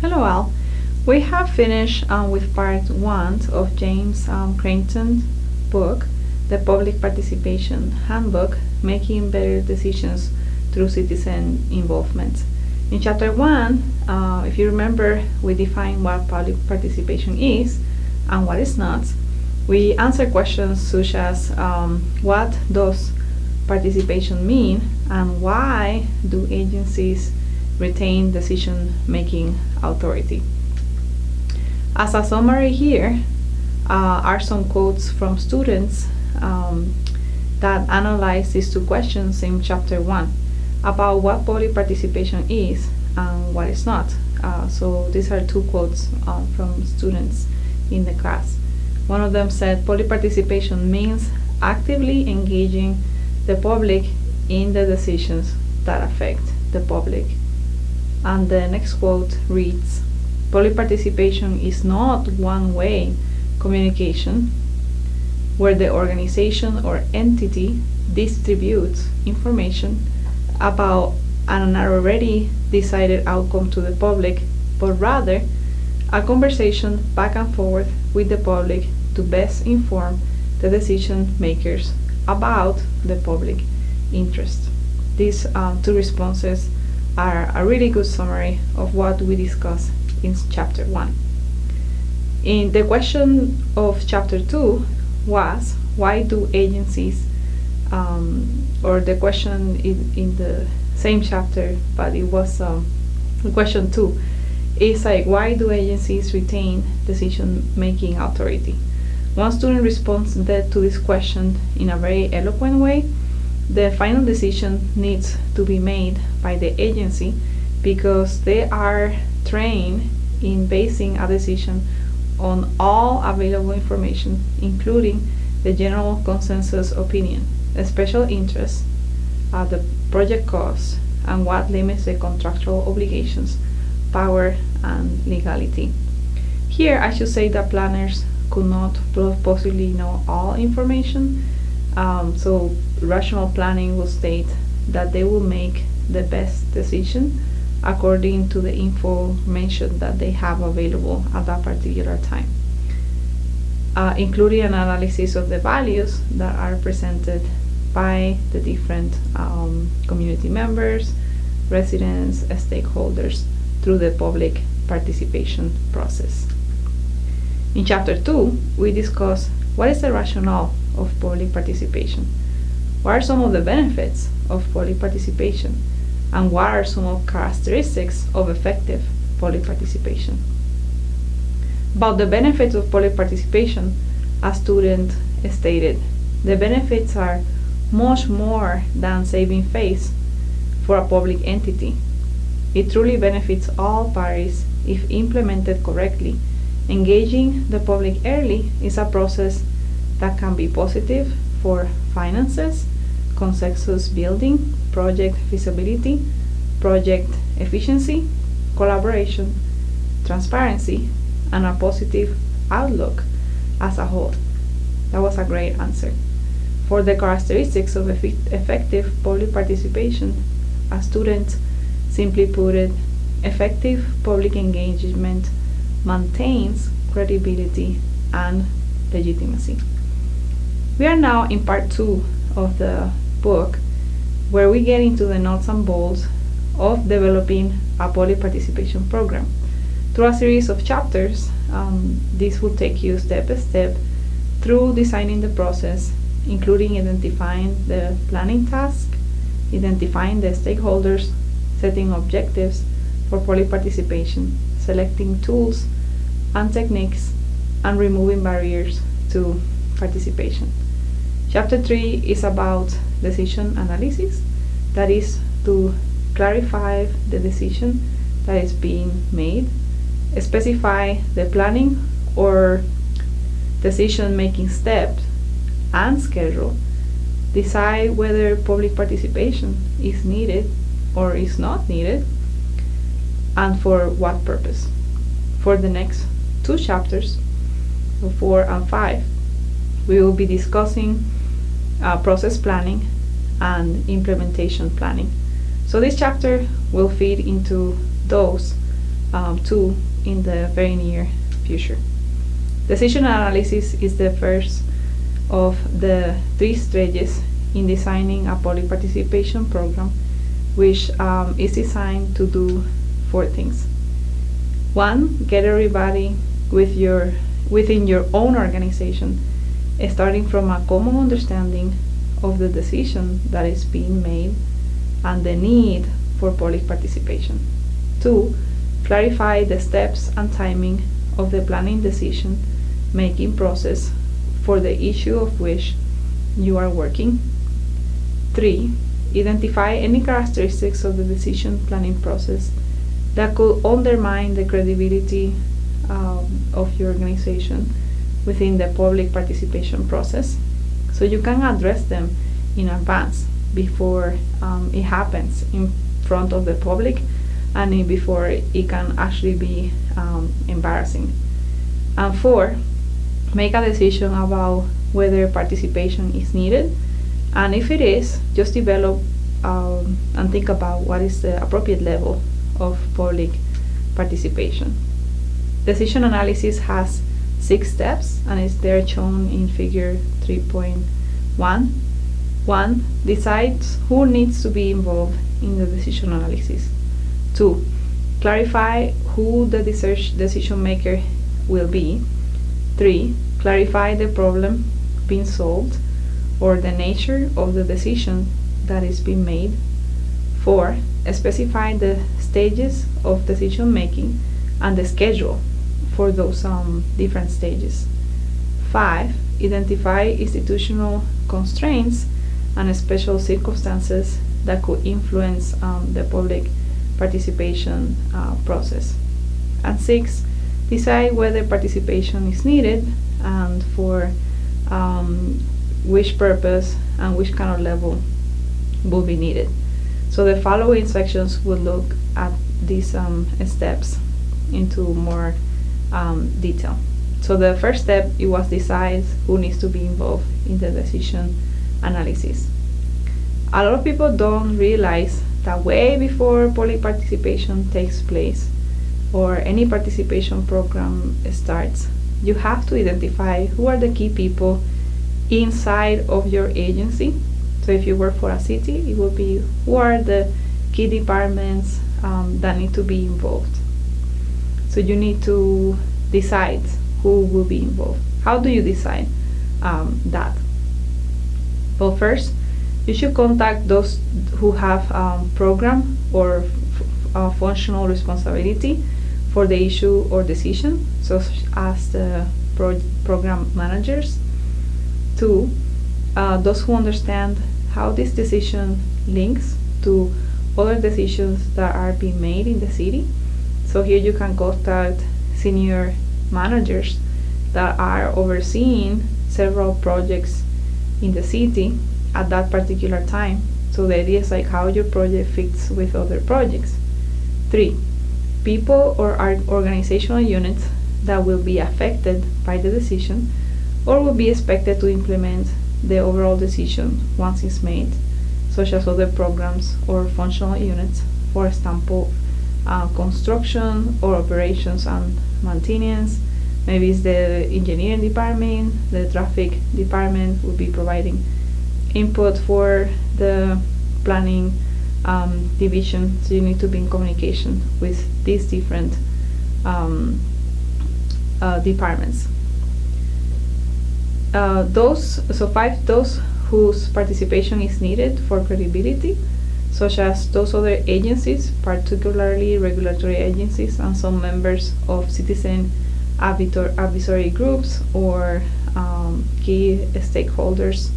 Hello all. We have finished with part 1 of James Creighton's book, The Public Participation Handbook, Making Better Decisions Through Citizen Involvement. In chapter 1, if you remember, we define what public participation is and what is not. We answer questions such as what does participation mean and why do agencies retain decision-making authority. As a summary here are some quotes from students that analyze these two questions in chapter 1 about what public participation is and what is not. So these are two quotes from students in the class. One of them said, public participation means actively engaging the public in the decisions that affect the public. And the next quote reads, public participation is not one-way communication where the organization or entity distributes information about an already decided outcome to the public, but rather a conversation back and forth with the public to best inform the decision makers about the public interest. These two responses are a really good summary of what we discussed in chapter 1. In the question of chapter 2 was, why do agencies, or the question in the same chapter, but it was question 2, is like, why do agencies retain decision-making authority? One student responds to this question in a very eloquent way. The final decision needs to be made by the agency because they are trained in basing a decision on all available information, including the general consensus opinion, the special interest, the project costs, and what limits the contractual obligations, power, and legality. Here, I should say that planners could not possibly know all information, so rational planning will state that they will make the best decision according to the information that they have available at that particular time, including an analysis of the values that are presented by the different community members, residents, stakeholders through the public participation process. In chapter 2, we discuss what is the rationale of public participation, what are some of the benefits of public participation, and what are some of the characteristics of effective public participation. About the benefits of public participation, a student stated, the benefits are much more than saving face for a public entity. It truly benefits all parties if implemented correctly. Engaging the public early is a process that can be positive for finances, consensus building, project feasibility, project efficiency, collaboration, transparency, and a positive outlook as a whole. That was a great answer. For the characteristics of effective public participation, a student simply put it, effective public engagement maintains credibility and legitimacy. We are now in part 2 of the book, where we get into the nuts and bolts of developing a public participation program. Through a series of chapters, this will take you step by step through designing the process, including identifying the planning task, identifying the stakeholders, setting objectives for public participation, selecting tools and techniques, and removing barriers to participation. Chapter 3 is about decision analysis, that is to clarify the decision that is being made, specify the planning or decision-making steps and schedule, decide whether public participation is needed or is not needed, and for what purpose. For the next 2 chapters, 4 and 5, we will be discussing process planning and implementation planning. So this chapter will feed into those 2 in the very near future. Decision analysis is the first of the 3 stages in designing a public participation program, which is designed to do 4 things. 1, get everybody within your own organization, starting from a common understanding of the decision that is being made and the need for public participation. 2, clarify the steps and timing of the planning decision making process for the issue of which you are working. 3, identify any characteristics of the decision planning process that could undermine the credibility of your organization within the public participation process, so you can address them in advance before it happens in front of the public and before it can actually be embarrassing. And 4, make a decision about whether participation is needed, and if it is, just develop and think about what is the appropriate level of public participation. Decision analysis has 6 steps and is there shown in figure 3.1. 1, decides who needs to be involved in the decision analysis. 2, clarify who the decision maker will be. 3, clarify the problem being solved or the nature of the decision that is being made. 4, specify the stages of decision making and the schedule for those different stages. 5, identify institutional constraints and special circumstances that could influence the public participation process. And 6, decide whether participation is needed and for which purpose and which kind of level will be needed. So the following sections will look at these steps into more detail. So the first step, it was decide who needs to be involved in the decision analysis. A lot of people don't realize that way before public participation takes place or any participation program starts, you have to identify who are the key people inside of your agency. So if you work for a city, it will be who are the key departments that need to be involved. So you need to decide who will be involved. How do you decide that? Well, first, you should contact those who have program or functional responsibility for the issue or decision, such as the program managers. 2, those who understand how this decision links to other decisions that are being made in the city. So here you can contact senior managers that are overseeing several projects in the city at that particular time. So the idea is like how your project fits with other projects. 3, people or organizational units that will be affected by the decision or will be expected to implement the overall decision once it's made, such as other programs or functional units, for example, construction or operations and maintenance. Maybe it's the engineering department, the traffic department will be providing input for the planning division, so you need to be in communication with these different departments. 5, those whose participation is needed for credibility, such as those other agencies, particularly regulatory agencies and some members of citizen advisory groups or key stakeholders.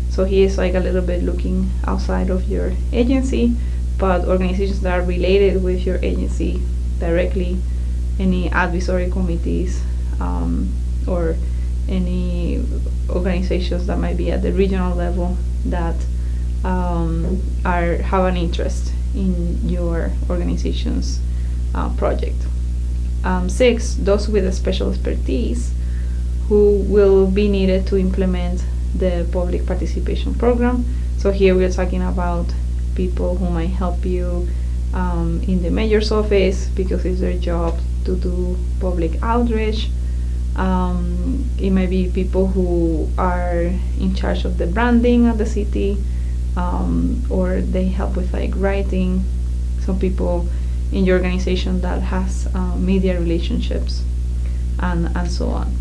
So he is like a little bit looking outside of your agency, but organizations that are related with your agency directly, any advisory committees or any organizations that might be at the regional level that have an interest in your organization's project. 6, those with a special expertise who will be needed to implement the public participation program. So here we are talking about people who might help you in the mayor's office because it's their job to do public outreach. It may be people who are in charge of the branding of the city, or they help with like writing. Some people in your organization that has media relationships, and so on.